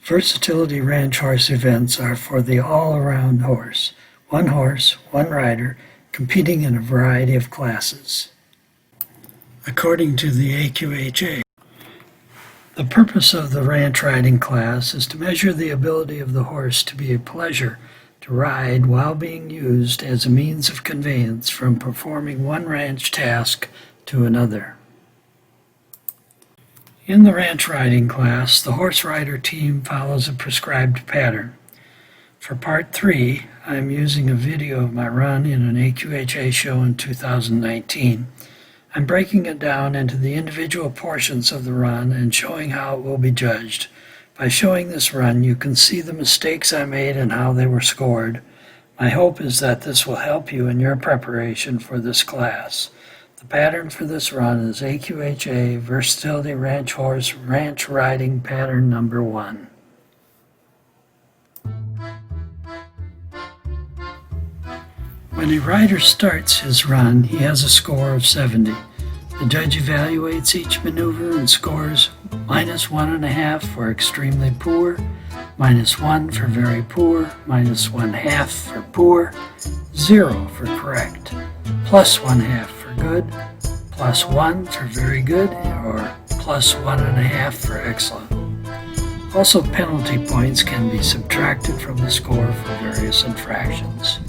Versatility Ranch Horse events are for the all-around horse, one rider, competing in a variety of classes. According to the AQHA, the purpose of the ranch riding class is to measure the ability of the horse to be a pleasure to ride while being used as a means of conveyance from performing one ranch task to another. In the ranch riding class, the horse rider team follows a prescribed pattern. For Part 3, I am using a video of my run in an AQHA show in 2019. I'm breaking it down into the individual portions of the run and showing how it will be judged. By showing this run, you can see the mistakes I made and how they were scored. My hope is that this will help you in your preparation for this class. The pattern for this run is AQHA Versatility Ranch Horse Ranch Riding Pattern number 1. When a rider starts his run, he has a score of 70. The judge evaluates each maneuver and scores -1.5 for extremely poor, -1 for very poor, -1/2 for poor, 0 for correct, +1/2 for good, +1 for very good, or +1.5 for excellent. Also, penalty points can be subtracted from the score for various infractions.